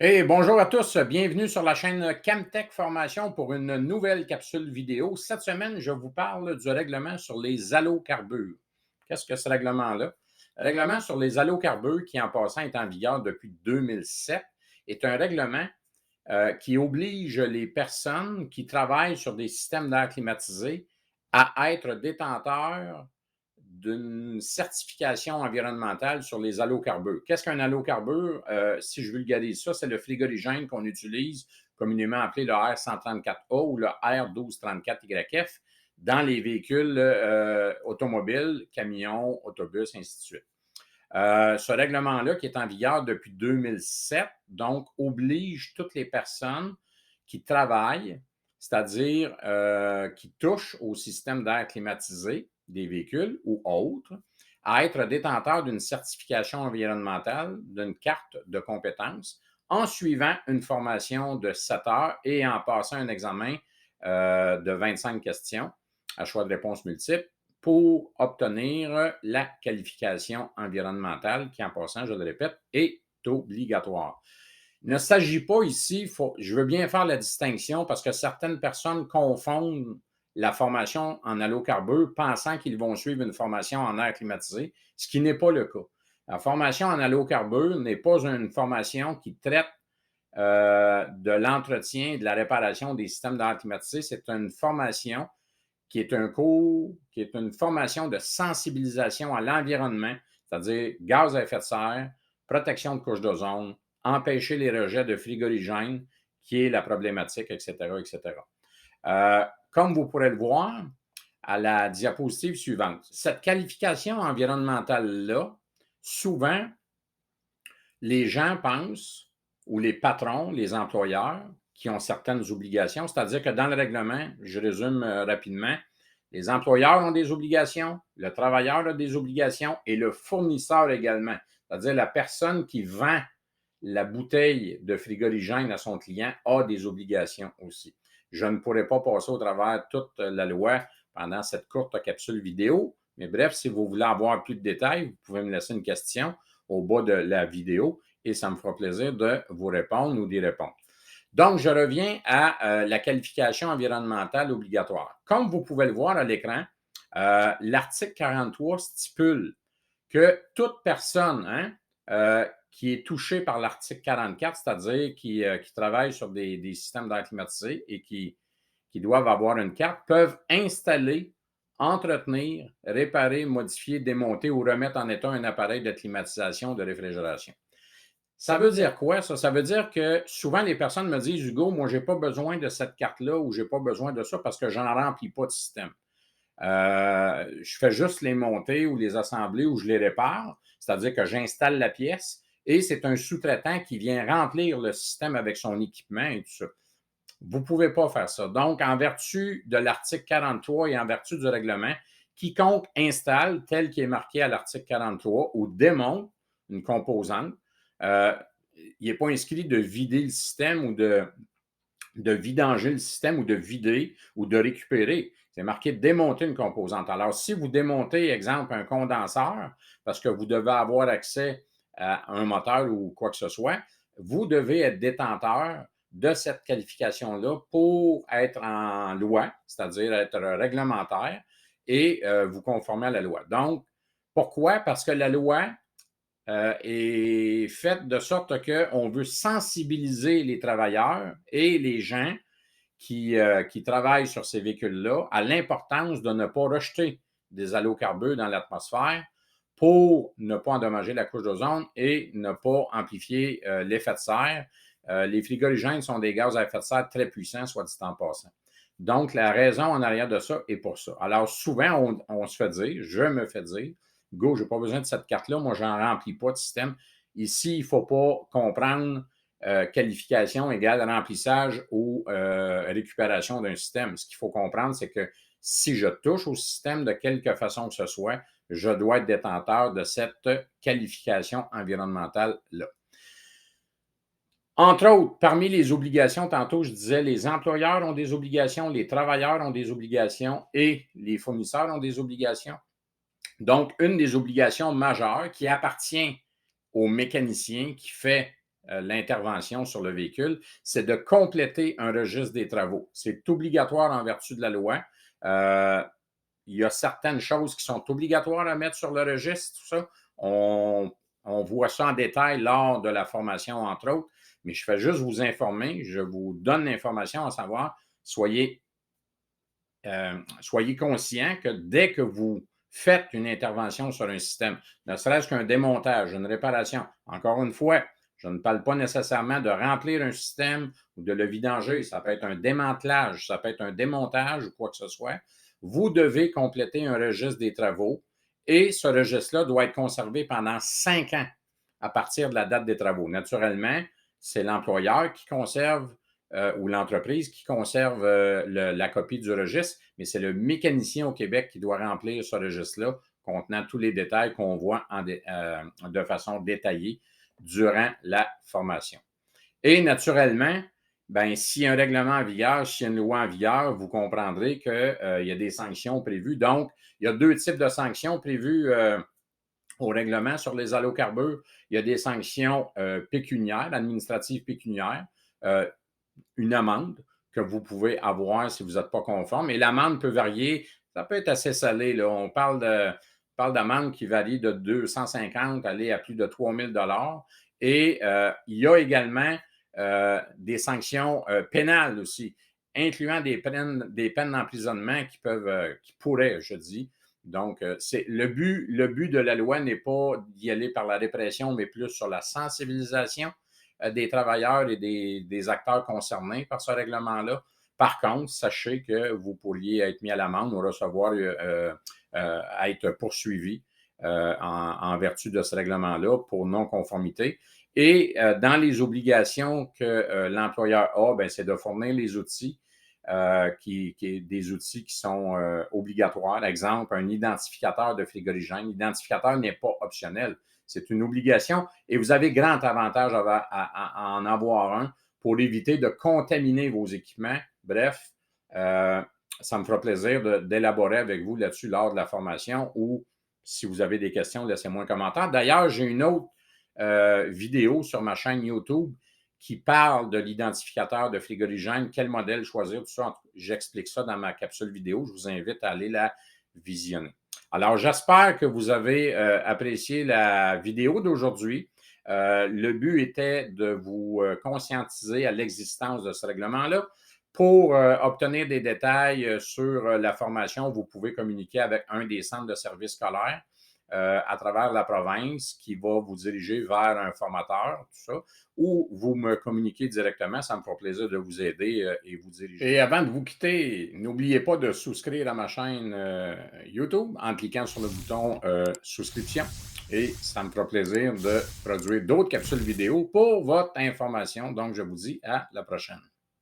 Hey, bonjour à tous, bienvenue sur la chaîne Camtech Formation pour une nouvelle capsule vidéo. Cette semaine, je vous parle du règlement sur les allocarbures. Qu'est-ce que ce règlement-là? Le règlement sur les allocarbures, qui en passant est en vigueur depuis 2007, est un règlement qui oblige les personnes qui travaillent sur des systèmes d'air climatisé à être détenteurs d'une certification environnementale sur les allocarbures. Qu'est-ce qu'un allocarbure? Si je vulgarise ça, c'est le frigorigène qu'on utilise, communément appelé le R134A ou le R1234YF, dans les véhicules automobiles, camions, autobus, ainsi de suite. Ce règlement-là, qui est en vigueur depuis 2007, donc oblige toutes les personnes qui travaillent, c'est-à-dire qui touchent au système d'air climatisé des véhicules ou autres, à être détenteurs d'une certification environnementale, d'une carte de compétences, en suivant une formation de 7 heures et en passant un examen de 25 questions à choix de réponse multiples pour obtenir la qualification environnementale qui, en passant, je le répète, est obligatoire. Il ne s'agit pas ici, je veux bien faire la distinction parce que certaines personnes confondent la formation en allocarbures pensant qu'ils vont suivre une formation en air climatisé, ce qui n'est pas le cas. La formation en allocarbures n'est pas une formation qui traite de l'entretien et de la réparation des systèmes d'air climatisé. C'est une formation qui est un cours, qui est une formation de sensibilisation à l'environnement, c'est-à-dire gaz à effet de serre, protection de couche d'ozone, empêcher les rejets de frigorigènes, qui est la problématique, etc., etc. Comme vous pourrez le voir à la diapositive suivante, cette qualification environnementale-là, souvent, les gens pensent, ou les patrons, les employeurs, qui ont certaines obligations, c'est-à-dire que dans le règlement, je résume rapidement, les employeurs ont des obligations, le travailleur a des obligations et le fournisseur également, c'est-à-dire la personne qui vend la bouteille de frigorigène à son client a des obligations aussi. Je ne pourrais pas passer au travers toute la loi pendant cette courte capsule vidéo, mais bref, si vous voulez avoir plus de détails, vous pouvez me laisser une question au bas de la vidéo et ça me fera plaisir de vous répondre ou d'y répondre. Donc, je reviens à la qualification environnementale obligatoire. Comme vous pouvez le voir à l'écran, l'article 43 stipule que toute personne qui est touchée par l'article 44, c'est-à-dire qui travaille sur des systèmes d'air climatisé et qui doivent avoir une carte, peuvent installer, entretenir, réparer, modifier, démonter ou remettre en état un appareil de climatisation, de réfrigération. Ça veut dire quoi, ça? Ça veut dire que souvent, les personnes me disent, Hugo, moi, je n'ai pas besoin de cette carte-là ou je n'ai pas besoin de ça parce que je n'en remplis pas de système. Je fais juste les monter ou les assembler ou je les répare, c'est-à-dire que j'installe la pièce et c'est un sous-traitant qui vient remplir le système avec son équipement et tout ça. Vous ne pouvez pas faire ça. Donc, en vertu de l'article 43 et en vertu du règlement, quiconque installe, tel qu'il est marqué à l'article 43, ou démonte une composante, il n'est pas inscrit de vider le système ou de vidanger le système ou de vider ou de récupérer. C'est marqué démonter une composante. Alors, si vous démontez, exemple, un condenseur, parce que vous devez avoir accès à un moteur ou quoi que ce soit, vous devez être détenteur de cette qualification-là pour être en loi, c'est-à-dire être réglementaire et vous conformer à la loi. Donc, pourquoi? Parce que la loi est faite de sorte qu'on veut sensibiliser les travailleurs et les gens qui travaillent sur ces véhicules-là à l'importance de ne pas rejeter des allocarbures dans l'atmosphère pour ne pas endommager la couche d'ozone et ne pas amplifier l'effet de serre. Les frigorigènes sont des gaz à effet de serre très puissants, soit dit en passant. Donc, la raison en arrière de ça est pour ça. Alors, souvent, on se fait dire, je me fais dire, go, je n'ai pas besoin de cette carte-là, moi, je n'en remplis pas de système. Ici, il ne faut pas comprendre qualification égale remplissage ou récupération d'un système. Ce qu'il faut comprendre, c'est que si je touche au système de quelque façon que ce soit, je dois être détenteur de cette qualification environnementale-là. Entre autres, parmi les obligations, tantôt je disais, les employeurs ont des obligations, les travailleurs ont des obligations et les fournisseurs ont des obligations. Donc, une des obligations majeures qui appartient au mécanicien qui fait l'intervention sur le véhicule, c'est de compléter un registre des travaux. C'est obligatoire en vertu de la loi. Il y a certaines choses qui sont obligatoires à mettre sur le registre, tout ça. On voit ça en détail lors de la formation, entre autres, mais je fais juste vous informer, je vous donne l'information à savoir, soyez conscient que dès que vous faites une intervention sur un système, ne serait-ce qu'un démontage, une réparation, encore une fois, je ne parle pas nécessairement de remplir un système ou de le vidanger, ça peut être un démantelage, ça peut être un démontage ou quoi que ce soit. Vous devez compléter un registre des travaux et ce registre-là doit être conservé pendant 5 ans à partir de la date des travaux. Naturellement, c'est l'employeur qui conserve ou l'entreprise qui conserve la copie du registre, mais c'est le mécanicien au Québec qui doit remplir ce registre-là contenant tous les détails qu'on voit de façon détaillée durant la formation. Et naturellement, ben, s'il y a un règlement en vigueur, s'il y a une loi en vigueur, vous comprendrez qu'il y a des sanctions prévues. Donc, il y a 2 types de sanctions prévues au règlement sur les allocarbures. Il y a des sanctions pécuniaires, administratives pécuniaires, une amende que vous pouvez avoir si vous n'êtes pas conforme. Et l'amende peut varier, ça peut être assez salé. Là. On parle d'amende qui varie de 250 aller à plus de 3000 $. Et il y a également des sanctions pénales aussi, incluant des peines d'emprisonnement qui pourraient, je dis. Donc, c'est le but de la loi n'est pas d'y aller par la répression, mais plus sur la sensibilisation des travailleurs et des acteurs concernés par ce règlement-là. Par contre, sachez que vous pourriez être mis à l'amende ou recevoir être poursuivi en vertu de ce règlement-là pour non-conformité. Et dans les obligations que l'employeur a, ben, c'est de fournir les outils, des outils qui sont obligatoires. Exemple, un identificateur de frigorigène. L'identificateur n'est pas optionnel. C'est une obligation et vous avez grand avantage à en avoir un pour éviter de contaminer vos équipements. Bref, ça me fera plaisir d'élaborer avec vous là-dessus lors de la formation ou si vous avez des questions, laissez-moi un commentaire. D'ailleurs, j'ai une autre vidéo sur ma chaîne YouTube qui parle de l'identificateur de frigorigène, quel modèle choisir, tout ça. J'explique ça dans ma capsule vidéo. Je vous invite à aller la visionner. Alors, j'espère que vous avez apprécié la vidéo d'aujourd'hui. Le but était de vous conscientiser à l'existence de ce règlement-là. Pour obtenir des détails sur la formation, vous pouvez communiquer avec un des centres de services scolaires à travers la province qui va vous diriger vers un formateur, tout ça, ou vous me communiquez directement. Ça me fera plaisir de vous aider et vous diriger. Et avant de vous quitter, n'oubliez pas de souscrire à ma chaîne YouTube en cliquant sur le bouton souscription. Et ça me fera plaisir de produire d'autres capsules vidéo pour votre information. Donc, je vous dis à la prochaine.